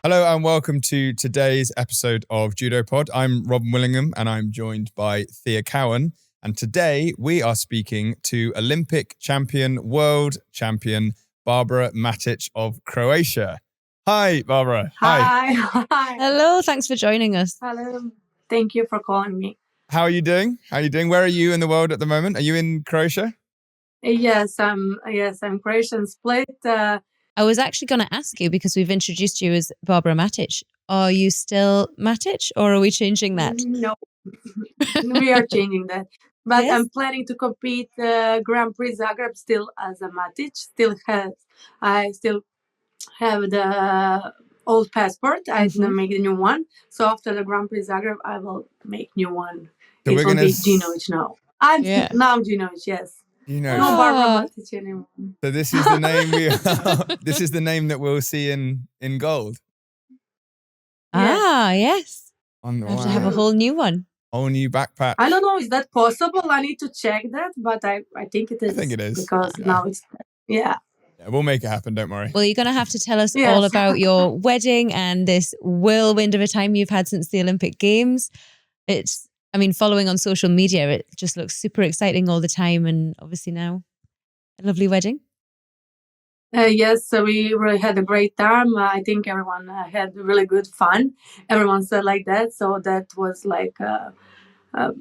Hello and welcome to today's episode of Judo Pod. I'm Robin Willingham and I'm joined by Thea Cowan. And today we are speaking to Olympic champion, world champion, Barbara Matic of Croatia. Hi, Barbara. Hi. Hello, thanks for joining us. Hello. Thank you for calling me. How are you doing? Where are you in the world at the moment? Are you in Croatia? Yes, I'm Croatian Split. I was actually going to ask you because we've introduced you as Barbara Matic. Are you still Matic or are we changing that? No, we are changing that. But Yes? I'm planning to compete Grand Prix Zagreb still as a Matic. I still have the old passport. I didn't make the new one. So after the Grand Prix Zagreb, I will make new one. So it will be Ginovic now. Now Ginovic, yes. You know, no Barbara Matic anymore. So this is the name this is the name that we'll see in gold. Yes. I have to have a whole new one. Whole new backpack. I don't know, is that possible? I need to check that, but I think it is. I think it is. Because now it's, Yeah, we'll make it happen, don't worry. Well, you're going to have to tell us all about your wedding and this whirlwind of a time you've had since the Olympic Games. Following on social media, it just looks super exciting all the time. And obviously now, a lovely wedding. Yes, so we really had a great time. I think everyone had really good fun. Everyone said like that. So that was like, that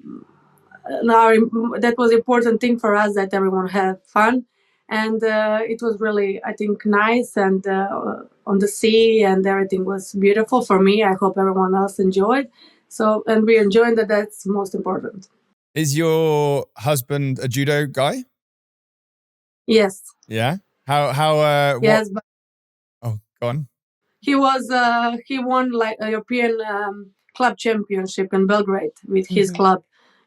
was important thing for us, that everyone had fun. And it was really, I think, nice and on the sea, and everything was beautiful for me. I hope everyone else enjoyed. So, and we enjoyed that. That's most important. Is your husband a judo guy? Yes. Yeah. How? Yes. But go on. He won like a European club championship in Belgrade with his club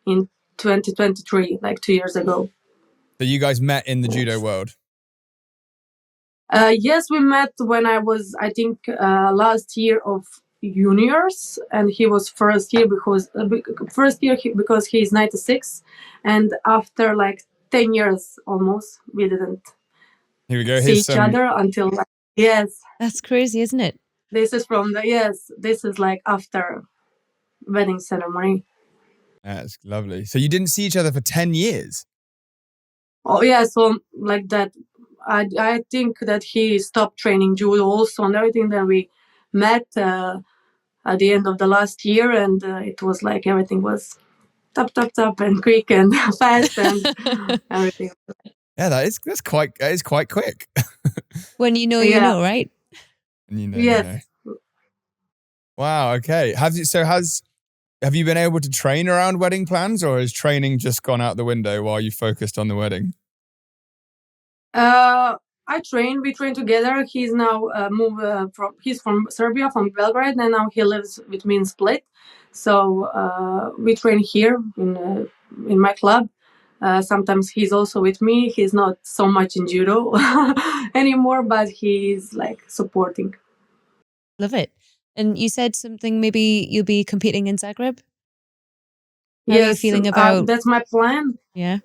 in 2023, like 2 years ago. So you guys met in the judo world? Yes, we met when I was, I think, last year of juniors, and he was first year because he's 96, and after like 10 years almost, we didn't see each other until yes. That's crazy, isn't it? This is this is like after wedding ceremony. That's lovely. So you didn't see each other for 10 years? Oh yeah, so like that. I think that he stopped training judo also and everything. Then we met at the end of the last year, and it was like everything was tap and quick and fast and everything. Yeah, that is quite quick. When you know, you know, right? When you know, yes. You know. Wow. Okay. Have you been able to train around wedding plans, or has training just gone out the window while you focused on the wedding? We train together. He's now he's from Serbia, from Belgrade, and now he lives with me in Split. So we train here in my club. Sometimes he's also with me. He's not so much in judo anymore, but he's like supporting. Love it. And you said something, maybe you'll be competing in Zagreb? How are you feeling about... that's my plan. Yeah.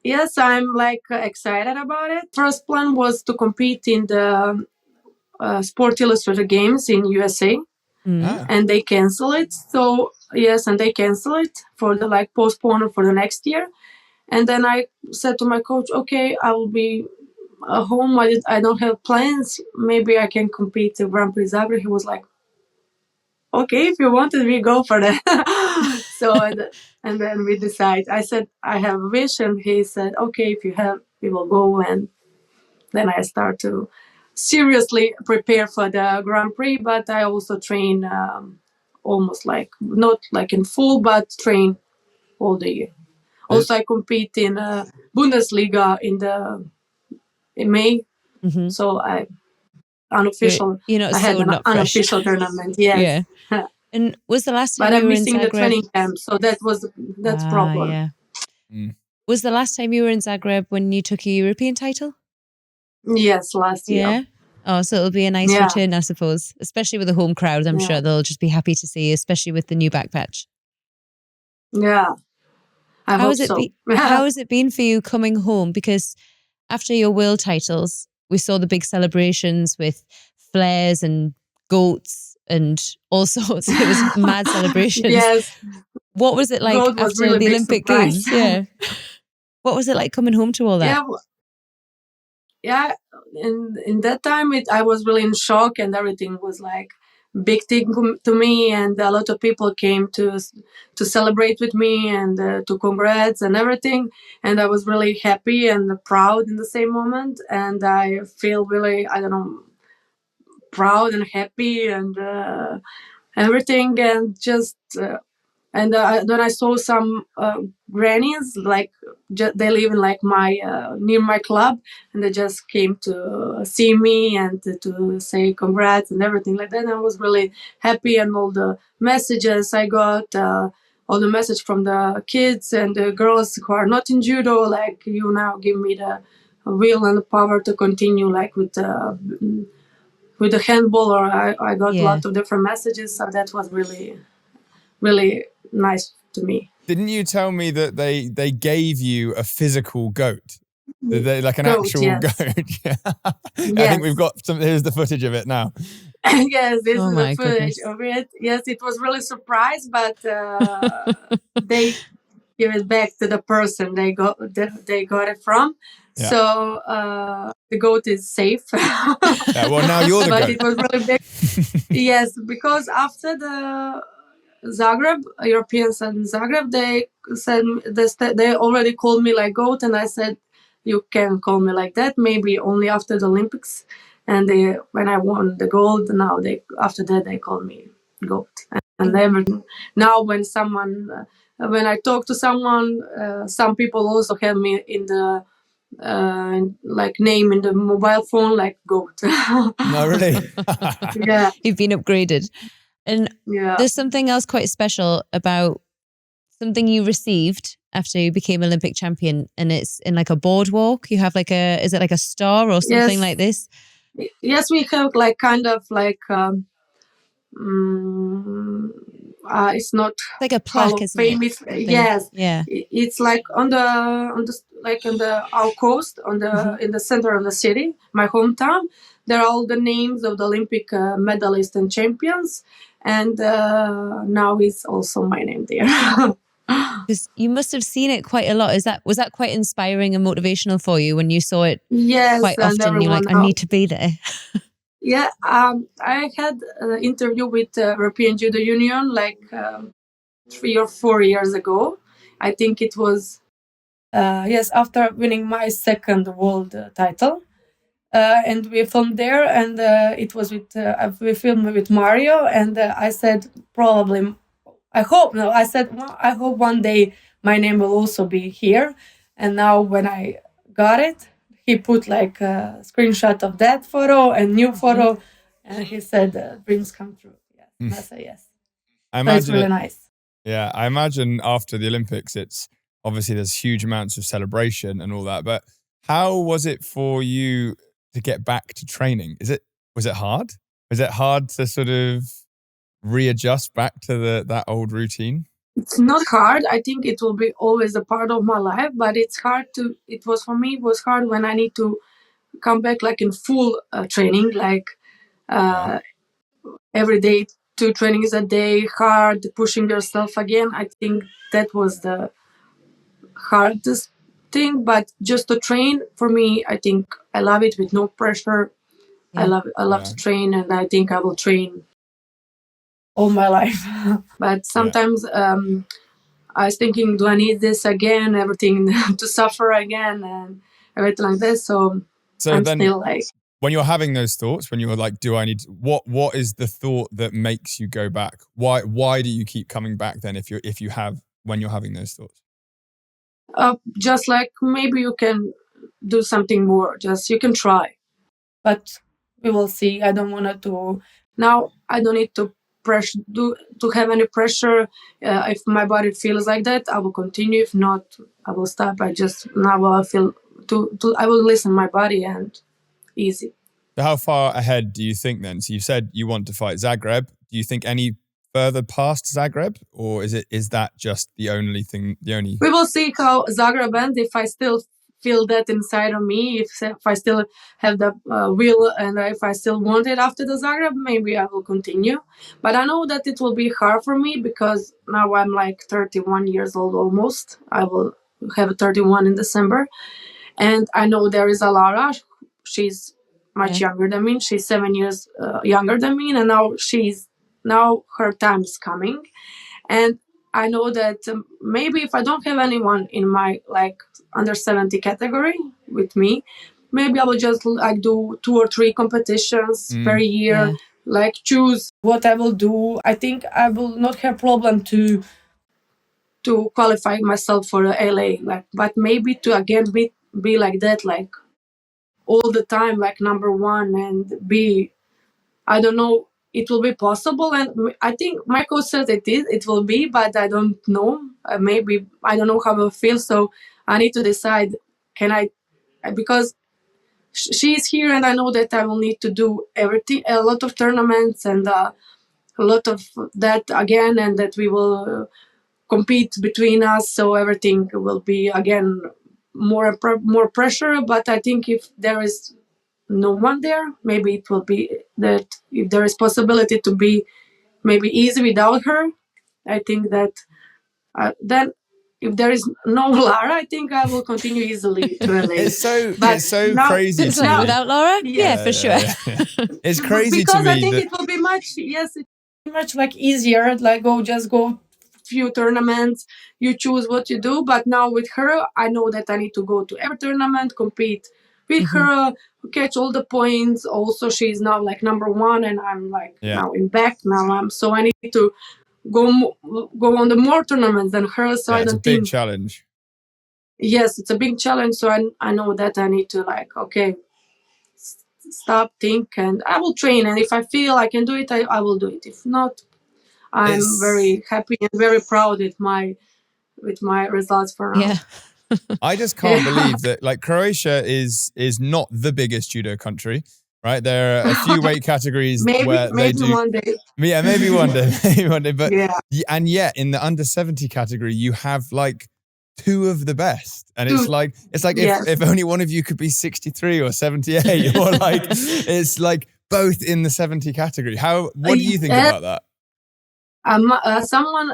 Yes, I'm like excited about it. First plan was to compete in the Sport Illustrated Games in USA, and they cancel it. So yes, and they cancel it for the postpone for the next year. And then I said to my coach, okay, I will be home. I don't have plans. Maybe I can compete in Grand Prix Zagreb. He was like, okay, if you wanted, we go for that. So, and then we decide. I said, I have a wish. And he said, okay, if you have, we will go. And then I start to seriously prepare for the Grand Prix. But I also train almost not like in full, but train all the year. Also, I compete in Bundesliga in May. So I unofficial. I had an unofficial tournament. Yes. Yeah. And was the last time but you I'm were missing in Zagreb? The training camp, so that's problem. Yeah. Was the last time you were in Zagreb when you took a European title? Yes, last year. Yeah. Oh, so it'll be a nice return, I suppose, especially with the home crowd. I'm sure they'll just be happy to see you, especially with the new back patch. Yeah. How has it been for you coming home? Because after your world titles, we saw the big celebrations with flares and goats. and all sorts. It was mad celebrations. Yes. What was it like God was after really the big Olympic surprise. Games? Yeah. What was it like coming home to all that? Yeah. In that time, I was really in shock, and everything was like big thing to me, and a lot of people came to celebrate with me and to congrats and everything, and I was really happy and proud in the same moment, and I feel really, I don't know, proud and happy and everything, and just and then I saw some grannies, like they live in like my near my club, and they just came to see me and to say congrats and everything like that. And I was really happy, and all the messages I got, all the message from the kids and the girls who are not in judo, like, you now give me the will and the power to continue, like with the handball, or I got a lot of different messages. So that was really, really nice to me. Didn't you tell me that they gave you a physical goat? They, like an actual goat? Yeah. Yes. I think we've got some. Here's the footage of it now. Yes, this is the footage of it. Yes, it was really surprised, but they give it back to the person they got it from. Yeah. So the goat is safe. Yeah, well, now you're the goat. But it was really big. Yes, because after the Zagreb, Europeans in Zagreb, they said they already called me like goat, and I said, you can call me like that, maybe only after the Olympics. And when I won the gold, now after that they call me goat. And now when I talk to someone, some people also have me in the like name in the mobile phone, like goat. No, really? Yeah. You've been upgraded. And there's something else quite special about something you received after you became Olympic champion, and it's in like a boardwalk. You have like is it like a star or something like this? Yes, we have like kind of like it's not like a plaque, isn't famous. It? Yes, yeah. It's like on our coast, in the center of the city, my hometown. There are all the names of the Olympic medalists and champions, and now it's also my name there. Because you must have seen it quite a lot. Was that quite inspiring and motivational for you when you saw it? Yes, quite often. You're like, I need to be there. Yeah, I had an interview with the European Judo Union like 3 or 4 years ago. I think it was after winning my second world title. And we filmed there, and it was we filmed with Mario, and I said I hope one day my name will also be here. And now when I got it, he put like a screenshot of that photo and new photo, and he said dreams come true. Yes, and I said yes. I imagine it's really nice. Yeah, I imagine after the Olympics, it's obviously there's huge amounts of celebration and all that. But how was it for you to get back to training? Was it hard? Was it hard to sort of readjust back to that old routine? It's not hard. I think it will be always a part of my life, but it was hard when I need to come back like in full training, like every day, 2 trainings a day, hard, pushing yourself again. I think that was the hardest thing, but just to train for me, I think I love it with no pressure. Yeah. I love to train, and I think I will train all my life. But sometimes I was thinking, do I need this again? Everything to suffer again and everything like this. So I'm then, still like. When you're having those thoughts, when you're like, do I need what is the thought that makes you go back? Why do you keep coming back then when you're having those thoughts? Just like maybe you can do something more. Just you can try, but we will see. I don't want to now. I don't need to to have any pressure. If my body feels like that, I will continue. If not, I will stop. Now I feel I will listen to my body and easy. So how far ahead do you think then? So you said you want to fight Zagreb. Do you think any further past Zagreb, or is that just the only thing? We will see how Zagreb ends. If I still feel that inside of me. If I still have the will and if I still want it after the Zagreb, maybe I will continue. But I know that it will be hard for me because now I'm like 31 years old almost. I will have 31 in December. And I know there is a Lara. She's much younger than me. She's 7 years younger than me. And now her time is coming. And I know that maybe if I don't have anyone in my like under 70 category with me, maybe I will just like do 2 or 3 competitions per year, like choose what I will do. I think I will not have problem to qualify myself for LA, like, but maybe to again be like that, like all the time, like number one, and be, I don't know, it will be possible. And I think my coach says it will be, but I don't know. Maybe I don't know how I will feel. So I need to decide, can I, because she's here and I know that I will need to do everything, a lot of tournaments and a lot of that again, and that we will compete between us. So everything will be again more pressure. But I think if there is no one there, maybe it will be that if there is possibility to be maybe easy without her, I think that then if there is no Lara, I think I will continue easily to LA. It's so now, crazy it's to like me. Without Lara? Yeah, for sure. It's crazy because to me I think it will be much like easier, like just go few tournaments, you choose what you do. But now with her, I know that I need to go to every tournament, compete with her, catch all the points. Also, she's now like number one, and I'm like now in back. So I need to go on the more tournaments than her. So I don't think it's a big challenge. Yes, it's a big challenge. So I know that I need to stop, think, and I will train. And if I feel I can do it, I will do it. If not, I'm very happy and very proud with my results for now. Yeah. I just can't believe that like Croatia is not the biggest judo country, right? There are a few weight categories where they do. One day. Yeah, maybe one day, But and yet in the under 70 category, you have like 2 of the best, and it's like if only one of you could be 63 or 78, or like it's like both in the 70 category. What do you think about that? Someone,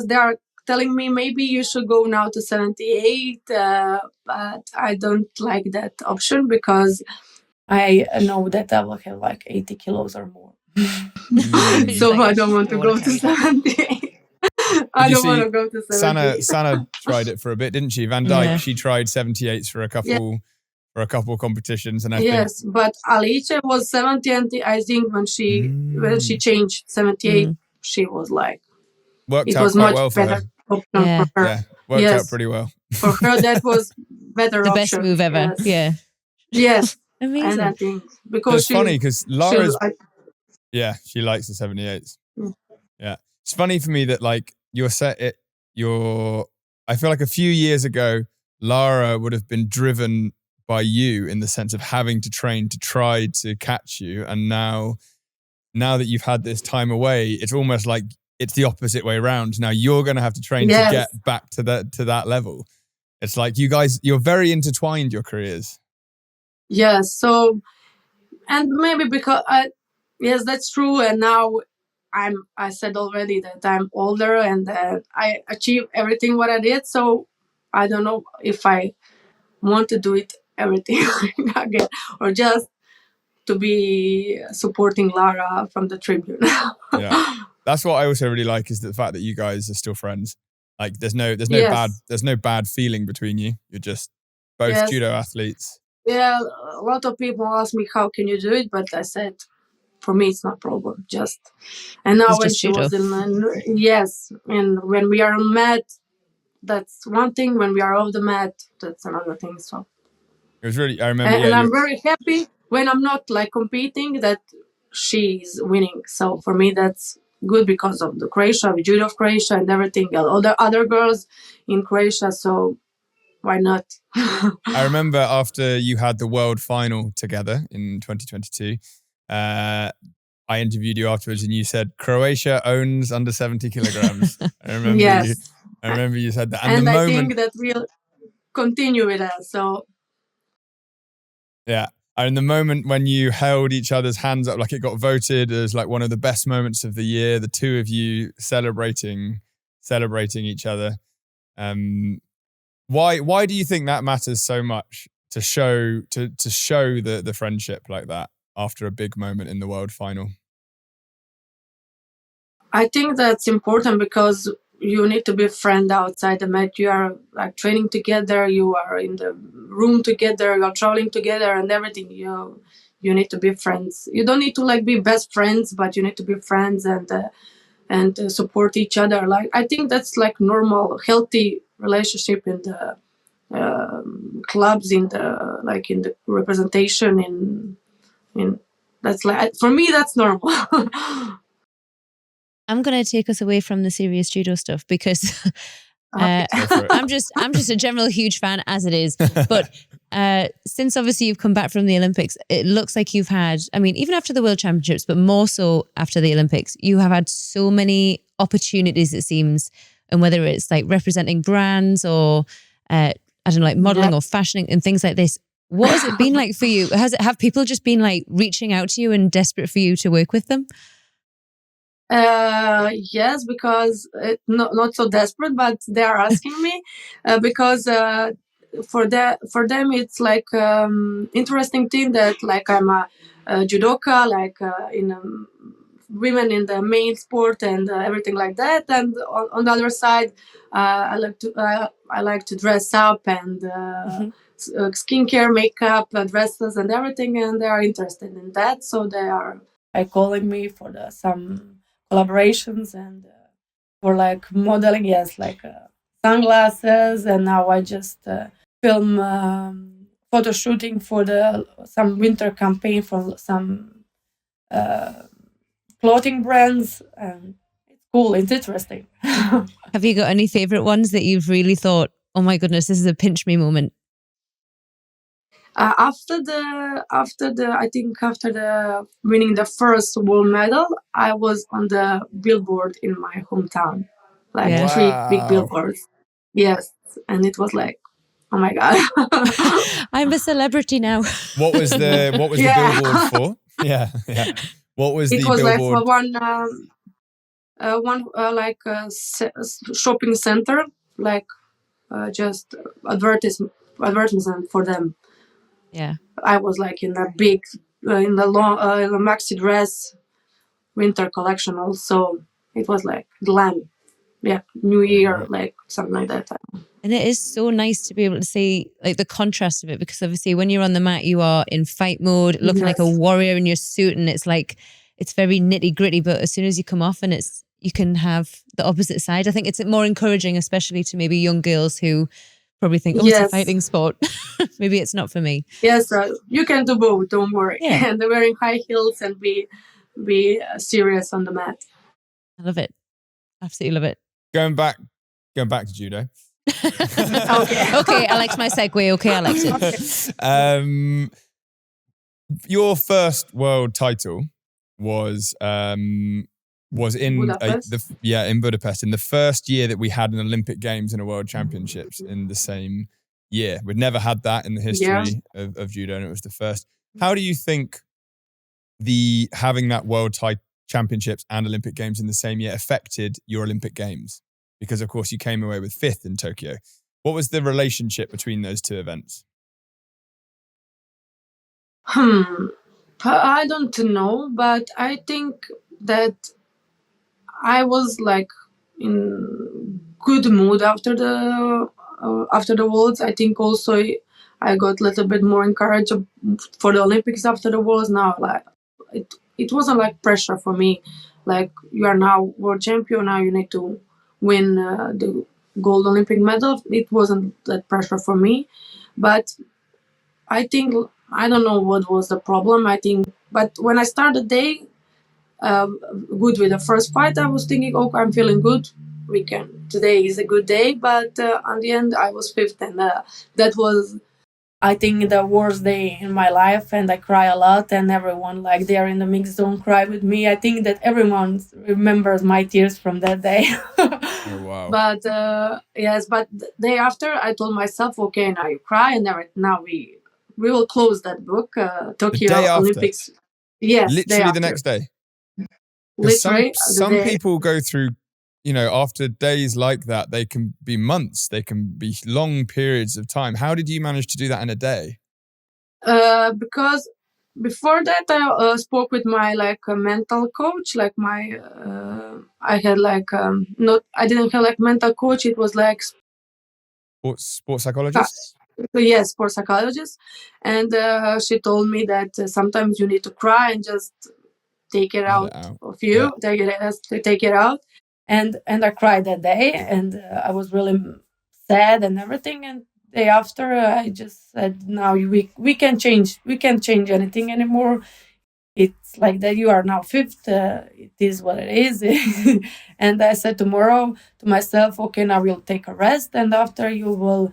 they are telling me maybe you should go now to 78, but I don't like that option because I know that I will have like 80 kilos or more. So I don't want to go to 78. I don't want to go to 78. Sana tried it for a bit, didn't she? Van Dijk, she tried 78s for a couple competitions, and I think but Alice was 70, and I think when she changed 78, she was like worked out quite well for her. Option for her. Yeah, worked out pretty well. For her, that was better the option. best move ever. Yes. Yes. Amazing. And I think because it's funny because Lara's she likes the 78s. Yeah. It's funny for me that like I feel like a few years ago, Lara would have been driven by you in the sense of having to train to try to catch you. And now that you've had this time away, it's almost like it's the opposite way around. Now you're going to have to train to get back to that level. It's like you're very intertwined, your careers. Yes. So, and maybe because yes, that's true. And now I said already that I'm older and that I achieved everything what I did. So I don't know if I want to do it everything again or just to be supporting Lara from the tribune. Yeah. That's what I also really like is the fact that you guys are still friends. Like there's no bad feeling between you. You're just both judo athletes. Yeah, a lot of people ask me how can you do it, but I said for me it's not a problem. And now when she was and when we are on mat, that's one thing. When we are off the mat, that's another thing. So it was really, I remember. And I'm very happy when I'm not like competing that she's winning. So for me, that's good because of the Croatia, the Judo of Croatia and everything, all the other girls in Croatia. So why not? I remember after you had the world final together in 2022, I interviewed you afterwards and you said, Croatia owns under 70 kilograms. I remember you said that. And I think that continue with that. So yeah. And the moment when you held each other's hands up, like it got voted as like one of the best moments of the year, the two of you celebrating each other. Why do you think that matters so much to show the friendship like that after a big moment in the world final? I think that's important because you need to be a friend outside the match. You are like training together, you are in the room together, you're traveling together and everything. You need to be friends. You don't need to like be best friends, but you need to be friends and support each other. Like I think that's like normal, healthy relationship in the clubs, in the representation in that's like, for me that's normal. I'm going to take us away from the serious judo stuff because I'm just a general huge fan as it is. But since obviously you've come back from the Olympics, it looks like you've had, I mean, even after the World Championships, but more so after the Olympics, you have had so many opportunities, it seems. And whether it's like representing brands or, I don't know, like modeling or fashioning and things like this. What has it been like for you? Have people just been like reaching out to you and desperate for you to work with them? Yes, because not so desperate, but they are asking me because for them it's like interesting thing that like I'm a judoka, like in women in the main sport and everything like that, and on the other side, I like to dress up and skincare, makeup, dresses, and everything, and they are interested in that, so they are calling me for some collaborations and for like modeling, yes, like sunglasses, and now I just film photo shooting for some winter campaign for some clothing brands, and it's cool, it's interesting. Have you got any favorite ones that you've really thought, oh my goodness, this is a pinch me moment? After winning the first world medal, I was on the billboard in my hometown, like 3 big billboards. Yes, and it was like, oh my god, I'm a celebrity now. What was the billboard for? Yeah. What was the billboard? It was like for one shopping center, like just advertisement for them. Yeah, I was like in a big, in the maxi dress, winter collection. Also, it was like glam, New Year, like something like that. And it is so nice to be able to see like the contrast of it, because obviously when you're on the mat, you are in fight mode, looking like a warrior in your suit, and it's like it's very nitty gritty. But as soon as you come off, and you can have the opposite side. I think it's more encouraging, especially to maybe young girls who probably think, it's a fighting sport. Maybe it's not for me. Yes, you can do both. Don't worry. Yeah. And wearing high heels and be serious on the mat. I love it. Absolutely love it. Going back to judo. Okay, I liked my segue. Okay, I liked it. Okay. Your first world title was in Budapest. In Budapest, in the first year that we had an Olympic Games and a World Championships in the same year. We'd never had that in the history of judo, and it was the first. How do you think having that World Championships and Olympic Games in the same year affected your Olympic Games? Because of course you came away with 5th in Tokyo. What was the relationship between those two events? I don't know, but I think that I was like in good mood after the Worlds. I think also I got a little bit more encouraged for the Olympics after the Worlds. Now, like it wasn't like pressure for me. Like, you are now world champion, now you need to win the gold Olympic medal. It wasn't that pressure for me, but I think I don't know what was the problem. But when I started the day good with the first fight, I was thinking, okay, I'm feeling good. Today is a good day, but on the end, I was 5th, and that was, I think, the worst day in my life, and I cry a lot, and everyone, like, they are in the mix zone, cry with me. I think that everyone remembers my tears from that day. Oh, wow. But yes, but the day after I told myself, okay, now you cry, and now we will close that book, Tokyo day after? Olympics. Yes, literally the next day. Because some people go through, after days like that, they can be months, they can be long periods of time. How did you manage to do that in a day? Because before that, I spoke with my mental coach. I had I didn't have mental coach. It was sports psychologist. Yes, sports psychologist, and she told me that sometimes you need to cry and just take it out of you, take it out, and I cried that day, and I was really sad and everything. And day after, I just said, "Now we can change. We can't change anything anymore. It's like that. You are now fifth. It is what it is." And I said tomorrow to myself, "Okay, now we'll take a rest, and after you will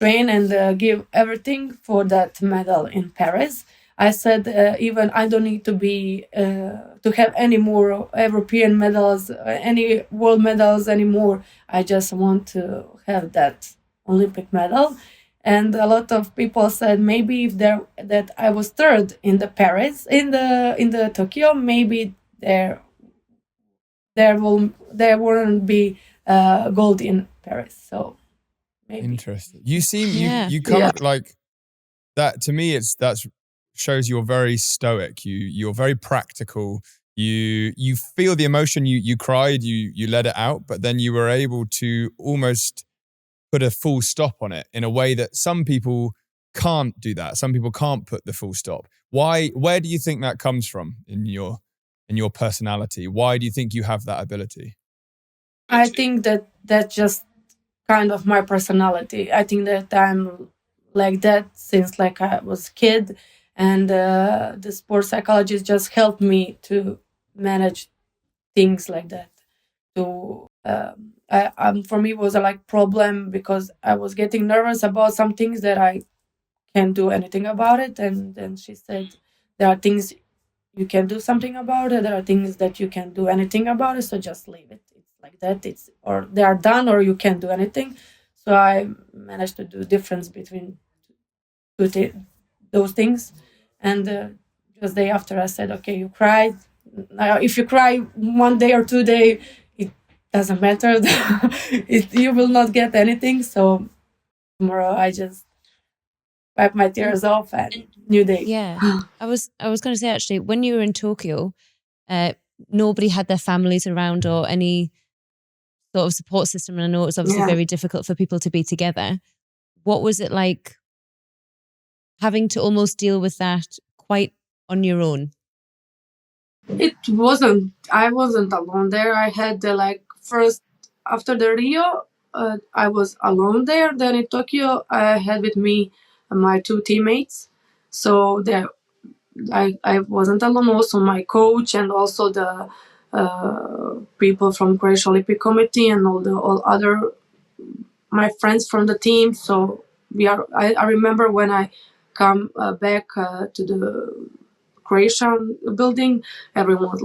train and give everything for that medal in Paris." I said, even I don't need to be to have any more European medals, any world medals anymore. I just want to have that Olympic medal. And a lot of people said maybe if that I was third in the Paris in the Tokyo, maybe there wouldn't be gold in Paris. So maybe. Interesting. You seem you come like that. To me, that's shows you're very stoic. You're very practical. You feel the emotion. You cried. You let it out, but then you were able to almost put a full stop on it in a way that some people can't do that. Some people can't put the full stop. Why? Where do you think that comes from in your personality? Why do you think you have that ability? I think that's just kind of my personality. I think that I'm like that since I was a kid, and the sports psychologist just helped me to manage things like that. For me, it was a problem because I was getting nervous about some things that I can't do anything about it. And then she said, there are things you can do something about it. There are things that you can't do anything about it. So just leave it. It's like that. Or they are done or you can't do anything. So I managed to do difference between those things. And just day after I said, okay, you cried. If you cry 1 day or 2 days, it doesn't matter. You will not get anything. So tomorrow I just wipe my tears off and new day. Yeah. I was going to say, actually, when you were in Tokyo, nobody had their families around or any sort of support system. And I know it was obviously very difficult for people to be together. What was it like having to almost deal with that quite on your own? I wasn't alone there. I had first after the Rio, I was alone there. Then in Tokyo, I had with me my 2 teammates. So there, I wasn't alone. Also my coach and also the people from Croatia Olympic Committee and all other my friends from the team. So I remember when I come back to the Croatian building, everyone was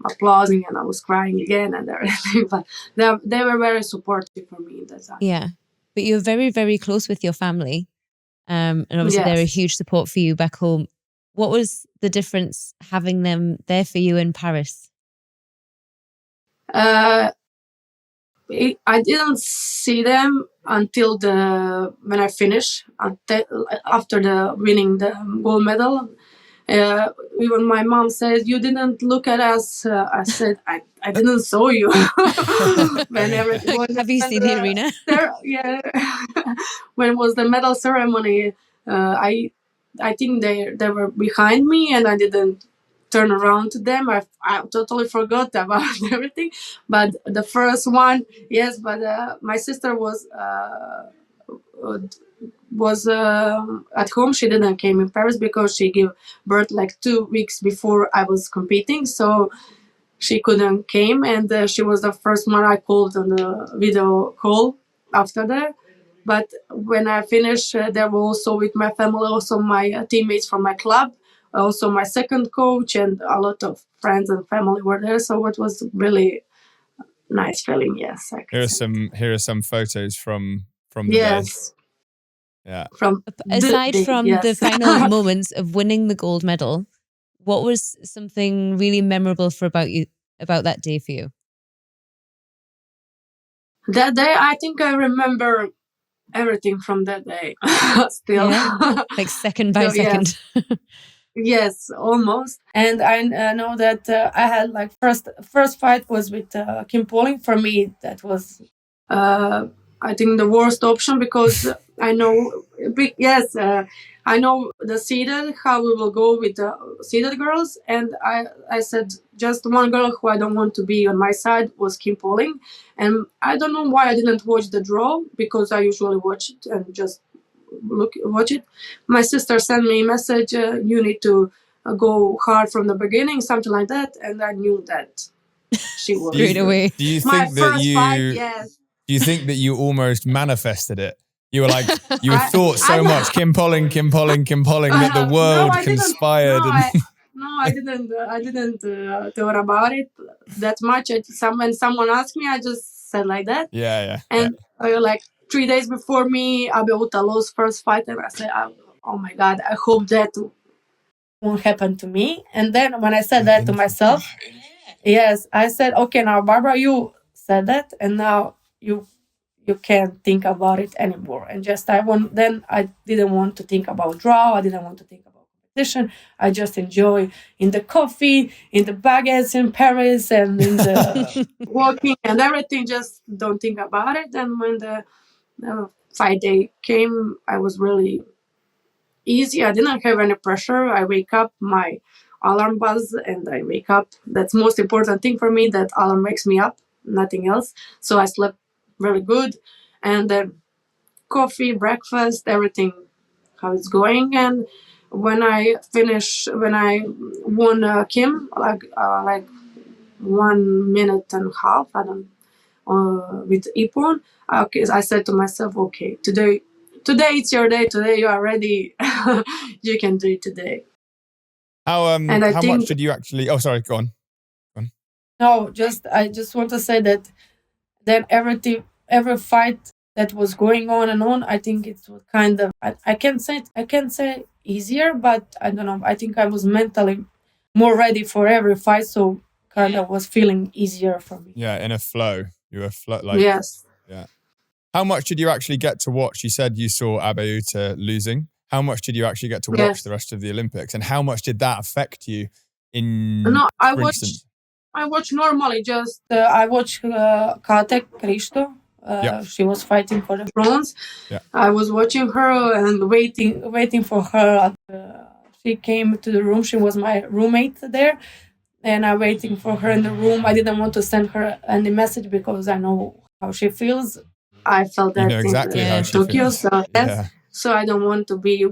applauding and I was crying again and everything. But they were very supportive for me in that time. Yeah, but you're very, very close with your family, and obviously they're a huge support for you back home. What was the difference having them there for you in Paris? I didn't see them until when I finished after the winning the gold medal. Even my mom said, "You didn't look at us." I said, "I didn't saw you." Have you seen the arena? When was the medal ceremony? I think they were behind me, and I didn't turn around to them. I totally forgot about everything. But the first one, yes. But my sister was at home. She didn't came in Paris because she gave birth 2 weeks before I was competing, so she couldn't came, and she was the first one I called on the video call after that. But when I finished, there were also with my family, also my teammates from my club, also my second coach, and a lot of friends and family were there. So it was really nice feeling. Yes, Here are some photos from the yes. day. Yeah. Aside from the final moments of winning the gold medal, what was something really memorable about that day for you? That day, I think I remember everything from that day. Still, like second by second. Yes, almost. And I know that I had like first fight was with Kim Pauling. For me, that was I think the worst option because I know I know the seeded how we will go with the seeded girls, and I said just one girl who I don't want to be on my side was Kim Pauling, and I don't know why I didn't watch the draw because I usually watch it and just watch it. My sister sent me a message, you need to go hard from the beginning, something like that, and I knew that she was straight away. Do you think Do you think that you almost manifested it? You were like, thought so much, Kim Pauling, that the world conspired. I didn't thought about it that much. When someone asked me, I just said like that. Yeah. And like 3 days before me, Abeuta lost first fight, and I said, oh my God, I hope that won't happen to me. And then when I said that to myself, yes, I said, okay, now Barbara, you said that, and now you can't think about it anymore. And just I didn't want to think about draw. I didn't want to think about competition. I just enjoy in the coffee, in the baguettes in Paris, and in the walking and everything. Just don't think about it. And when the fight day came, I was really easy. I didn't have any pressure. I wake up, my alarm buzz, and I wake up. That's the most important thing for me, that alarm wakes me up, nothing else. So I slept really good. And then coffee, breakfast, everything, how it's going. And when I won Kim, like 1 minute and a half, with Ipon, I said to myself, okay, today it's your day. Today you are ready. You can do it today. How much did you actually? Oh, sorry. Go on. No, I just want to say that then every fight that was going on and on, I think it was kind of I can't say easier, but I don't know. I think I was mentally more ready for every fight, so kind of was feeling easier for me. Yeah, in a flow. You were yes. Yeah. How much did you actually get to watch? You said you saw Abeuta losing. How much did you actually get to watch the rest of the Olympics, and how much did that affect you? I watch normally. Just I watch Kate Kristo. She was fighting for the bronze. Yeah. I was watching her and waiting for her. She came to the room. She was my roommate there, and I'm waiting for her in the room. I didn't want to send her any message because I know how she feels. I felt that exactly in how she Tokyo. feels. So I don't want to be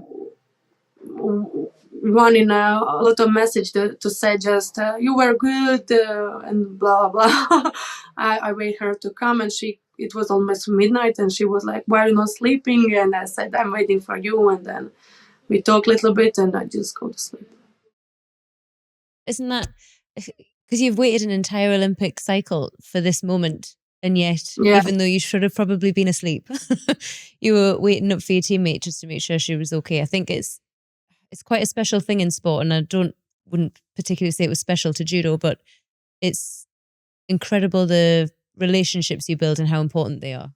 one in a lot of message to say just you were good and blah blah. I wait her to come, and it was almost midnight, and she was like, why are you not sleeping? And I said, I'm waiting for you. And then we talk a little bit, and I just go to sleep. Isn't that because you've waited an entire Olympic cycle for this moment, and yet even though you should have probably been asleep, you were waiting up for your teammate just to make sure she was okay. I think it's quite a special thing in sport, and I wouldn't particularly say it was special to judo, but it's incredible the relationships you build and how important they are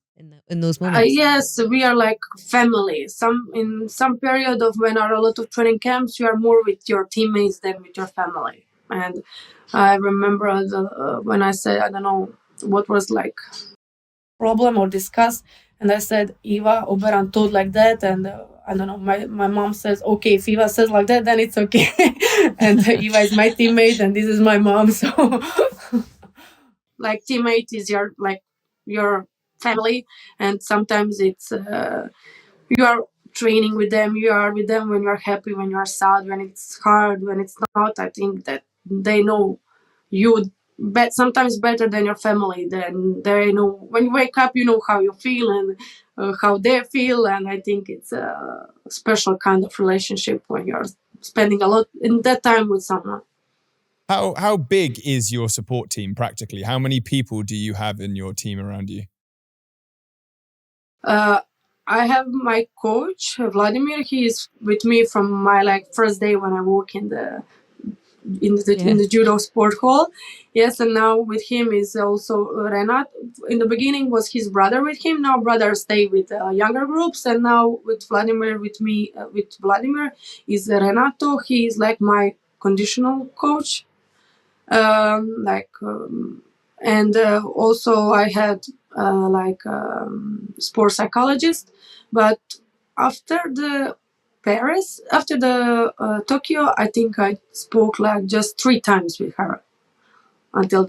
in those moments. Yes, we are like family. In some period of when are a lot of training camps, you are more with your teammates than with your family. And I remember when I said, I don't know what was like problem or discuss, and I said, Eva Oberan told like that, and I don't know, my mom says, okay, if Eva says like that, then it's okay. And Eva is my teammate, and this is my mom, so like teammate is your family, and sometimes it's you are training with them, you are with them when you're happy, when you're sad, when it's hard, when it's not. I think that they know you sometimes better than your family. Then they know when you wake up, you know how you feel and how they feel, and I think it's a special kind of relationship when you're spending a lot in that time with someone. How big is your support team practically? How many people do you have in your team around you? I have my coach Vladimir. He is with me from my first day when I work in the judo sport hall. Yes, and now with him is also Renat. In the beginning was his brother with him. Now brother stay with younger groups, and now with Vladimir with me with Vladimir is Renato. He is like my conditional coach. And also I had sports psychologist, but after the Tokyo, I think I spoke just 3 times with her until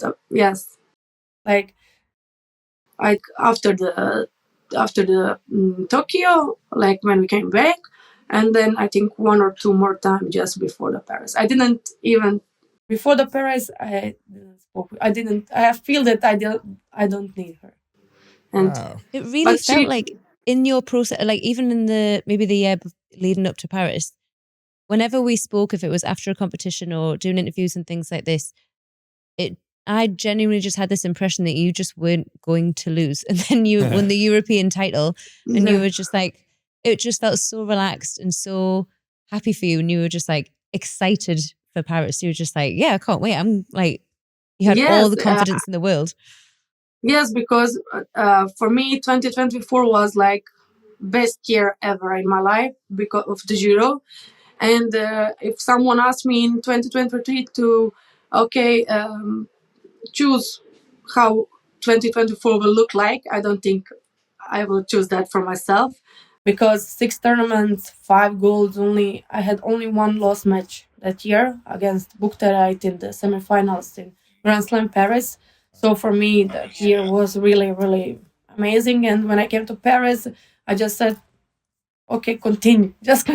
after the Tokyo, when we came back, and then I think 1 or 2 more times just before the Paris. I didn't even before the Paris. I didn't spoke. I feel that I don't need her. And it really felt like in your process, even in the year leading up to Paris, whenever we spoke, if it was after a competition or doing interviews and things like this, I genuinely just had this impression that you just weren't going to lose. And then you won the European title and you were just it just felt so relaxed and so happy for you. And you were just excited for Paris. You were just yeah, I can't wait. I'm you had all the confidence in the world. Yes, because for me, 2024 was best year ever in my life because of the judo. And if someone asked me in 2023 to, choose how 2024 will look like, I don't think I will choose that for myself. Because 6 tournaments, 5 golds only. I had only 1 lost match that year against Bukhtarait in the semifinals in Grand Slam Paris. So for me, that year was really, really amazing. And when I came to Paris, I just said, okay, continue. Just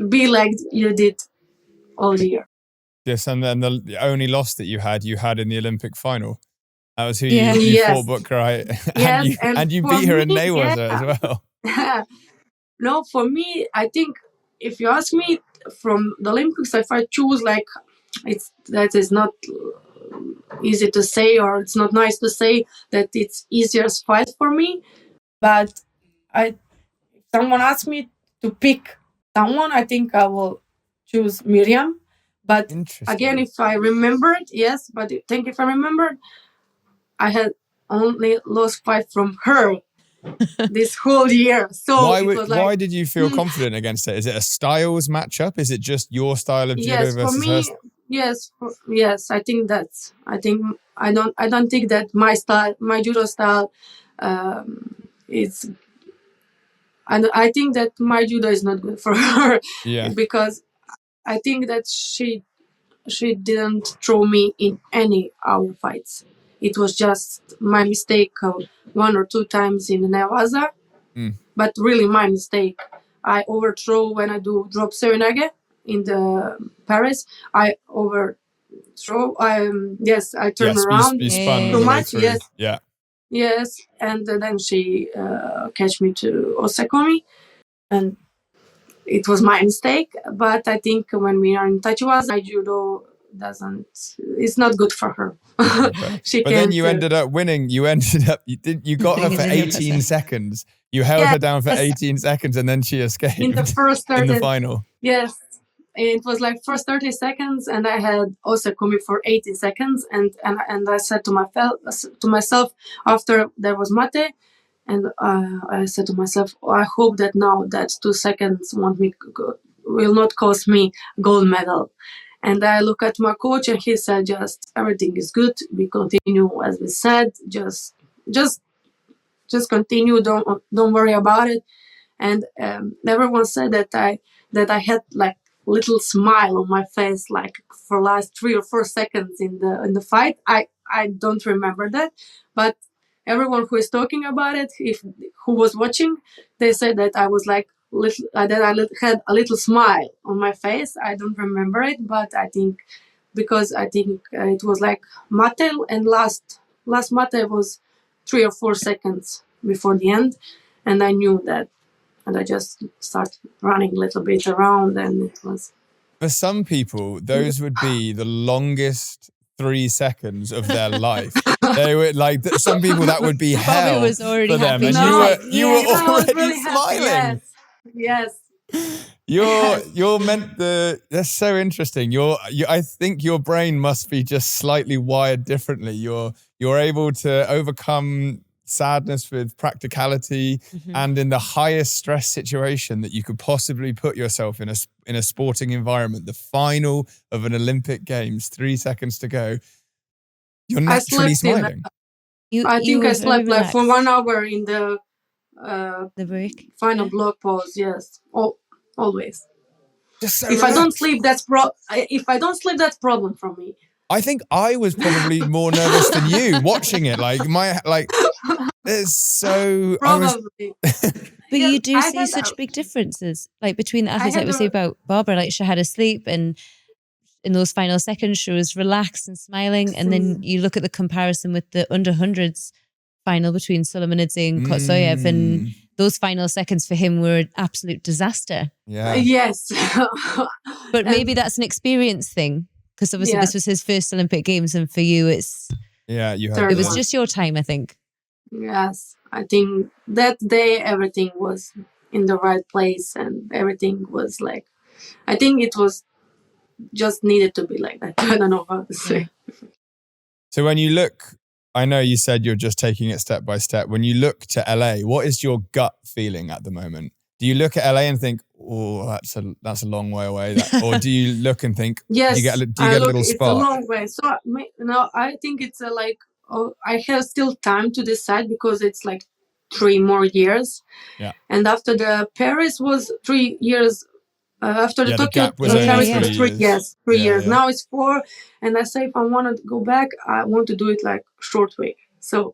be like you did all year. Yes, and then the only loss that you had in the Olympic final. That was who you fought Bukhtarait. Yes, and you beat her in Newaza as well. No, for me, I think if you ask me from the Olympics, if I choose that is not easy to say, or it's not nice to say that it's easiest fight for me. But if someone asks me to pick someone, I think I will choose Miriam. But again, if I remembered, yes, but I think if I remembered, I had only lost fight from her this whole year. So why did you feel confident against it? Is it a styles matchup? Is it just your style of judo versus hers? Yes, I think that's. I don't think that my style, my judo style, is. And I think that my judo is not good for her. Yeah. Because I think that she didn't throw me in any our fights. It was just my mistake 1 or 2 times in Newaza. But really my mistake. I overthrow when I do drop serenage in the Paris. I overthrow. I turn around you spun too much. Through. Yes, and then she catch me to Osakomi, and it was my mistake. But I think when we are in Tachiwaza, my judo it's not good for her. But then you ended up winning. You got her for 18 seconds. You held her down for 18 seconds and then she escaped in the first 30, in the final. Yes, it was first 30 seconds and I had Osakumi for 18 seconds and I said to myself after there was mate, and I said to myself, I hope that now that 2 seconds will not cost me gold medal. And I look at my coach and he said, just everything is good. We continue as we said, just continue. Don't worry about it. And everyone said that I had little smile on my face, for last 3 or 4 seconds in the fight. I don't remember that, but everyone who is talking about it, who was watching, they said that I was that I had a little smile on my face. I don't remember it, but I think it was mate, and last mate was 3 or 4 seconds before the end, and I knew that, and I just started running a little bit around, and it was. for some people, those would be the longest 3 seconds of their life. They would like some people that would be hell was already for them, happy. and No, you were already really smiling. Yes. You're meant the. That's so interesting. I think your brain must be just slightly wired differently. You're able to overcome sadness with practicality, and in the highest stress situation that you could possibly put yourself in a sporting environment, the final of an Olympic Games, 3 seconds to go, you're naturally smiling. I think I slept like for 1 hour in the break, final block pause. Yes, always. Just so if I don't sleep, that's problem for me. I think I was probably more nervous than you watching it. It's so probably. But you do see such big differences, like between the athletes. Like we say about Barbara, like she had a sleep, and in those final seconds, she was relaxed and smiling. And then you look at the comparison with the under hundreds final between Solomonidze and Kotsoyev, and those final seconds for him were an absolute disaster. Yeah. Yes. But maybe that's an experience thing, because obviously this was his first Olympic Games, and for you, it was just your time, I think. Yes, I think that day everything was in the right place, and everything was like, I think it was just needed to be like that. I don't know how to say. So when you look, I know you said you're just taking it step by step. When you look to LA, what is your gut feeling at the moment? Do you look at LA and think, oh, that's a long way away? Or do you look and think, yes, do you get a little spark? It's a long way. So no, I think it's I have still time to decide, because it's like 3 more years. Yeah. And after the Paris was 3 years. After the Tokyo, Paris was 3 years. 3 years. Yeah. Now it's 4. And I say, if I want to go back, I want to do it like short way. So.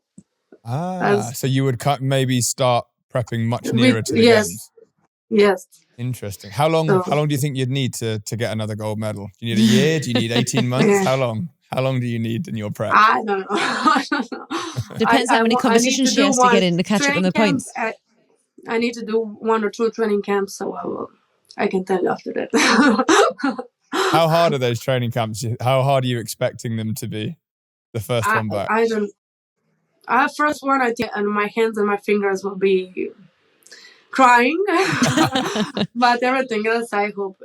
So you would maybe start prepping much nearer to the games. Yes. Interesting. How long do you think you'd need to get another gold medal? Do you need a year? Do you need 18 months? How long do you need in your prep? I don't know. Depends how many competitions she has to get in to catch up on the points. I need to do 1 or 2 training camps, so I can tell you after that. How hard are those training camps? How hard are you expecting them to be? The first one back. I don't. First one, I think, and my hands and my fingers will be crying, but everything else, I hope.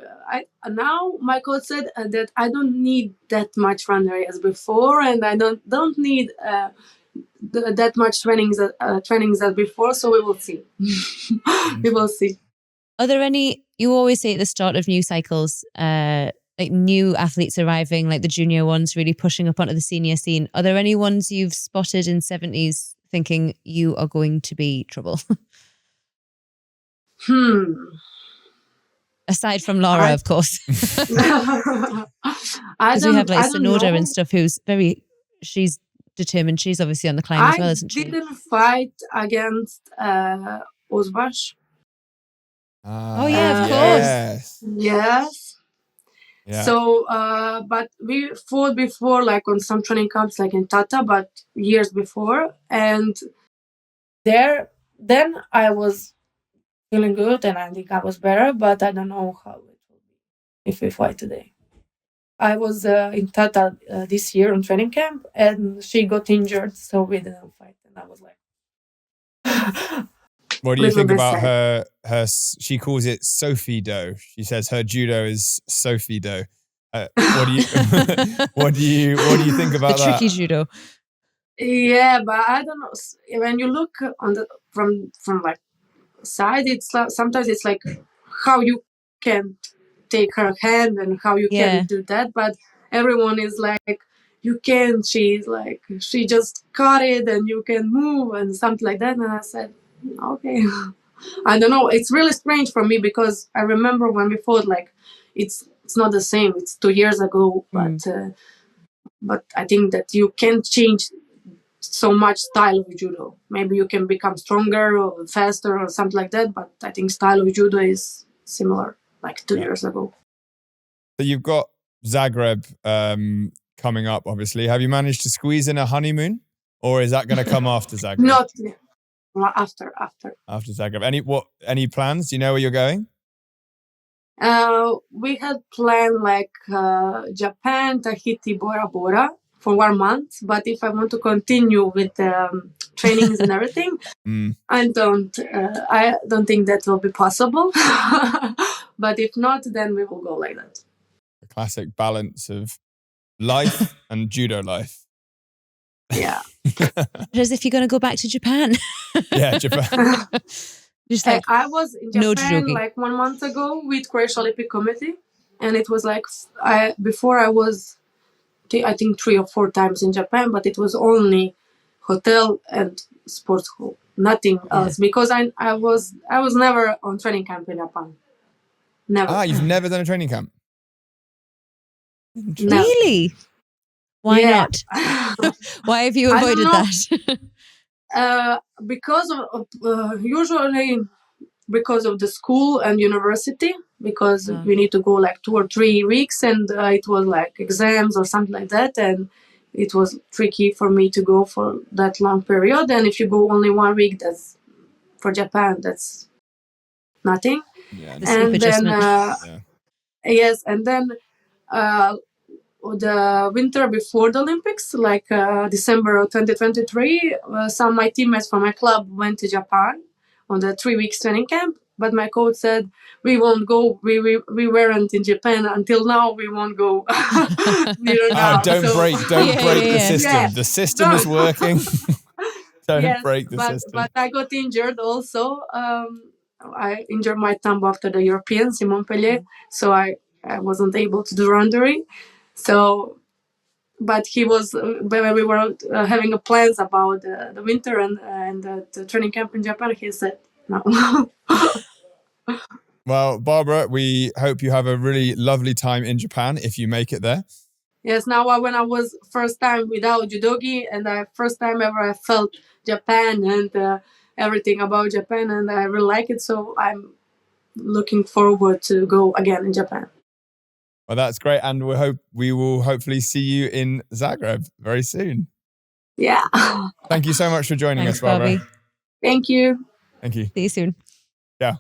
Now my coach said that I don't need that much runner as before, and I don't need that much trainings as before. So we will see. We will see. Are there any? You always say at the start of new cycles, like new athletes arriving, like the junior ones really pushing up onto the senior scene. Are there any ones you've spotted in 70s thinking you are going to be trouble? Aside from Lara, of course. Because we have like Sonoda and stuff she's determined. She's obviously on the climb as well, isn't she? I didn't fight against Ozbash. Oh yeah, of course. Yes. Yeah. So, but we fought before, like on some training camps, like in Tata, but years before. And then I was feeling good, and I think I was better, but I don't know how it will be if we fight today. I was in Tata this year on training camp, and she got injured, so we didn't fight. And I was like... What do you think about her? She calls it Sophie Do. She says her judo is Sophie Do. What do you what do you think about the that? Tricky judo. Yeah, but I don't know. When you look on from like side, it's sometimes it's like how you can take her hand and how you can do that. But everyone is like, you can. She's like, she just caught it, and you can move and something like that. And I said, okay. I don't know. It's really strange for me, because I remember when we fought, like it's not the same. It's 2 years ago, but I think that you can change so much style of judo. Maybe you can become stronger or faster or something like that. But I think style of judo is similar, like 2 years ago. So you've got Zagreb coming up, obviously. Have you managed to squeeze in a honeymoon, or is that going to come after Zagreb? Not after. After Zagreb. Any plans? Do you know where you're going? We had planned like Japan, Tahiti, Bora Bora for 1 month. But if I want to continue with trainings and everything, I don't think that will be possible. But if not, then we will go like that. The classic balance of life and judo life. Yeah. As if you're going to go back to Japan. Yeah, Japan. Just like, I was in Japan like 1 month ago with Croatia Olympic Committee, and it was like before I was, I think 3 or 4 times in Japan, but it was only hotel and sports hall, nothing else, because I was never on training camp in Japan. Never. You've never done a training camp? Really? Why not? Why have you avoided that? Because of usually because of the school and university, because we need to go like 2 or 3 weeks, and it was like exams or something like that, and it was tricky for me to go for that long period. And if you go only 1 week, that's for Japan, that's nothing. Yeah, and then yes, and then the winter before the Olympics, like December of 2023, some of my teammates from my club went to Japan on the 3 weeks training camp. But my coach said, we won't go. We weren't in Japan until now. We won't go. Don't break the system. Yeah. The system is working. Don't break the system. But I got injured also. I injured my thumb after the Europeans in Montpellier. So I wasn't able to do Rivalry. So, but he was, when we were having plans about the winter and the training camp in Japan, he said no. Well, Barbara, we hope you have a really lovely time in Japan if you make it there. Yes, now when I was first time without judogi, and first time ever I felt Japan and everything about Japan, and I really like it. So I'm looking forward to go again in Japan. Well, that's great. And we will hopefully see you in Zagreb very soon. Yeah. Thank you so much for joining us, Barbara. Bobby. Thank you. Thank you. See you soon. Yeah.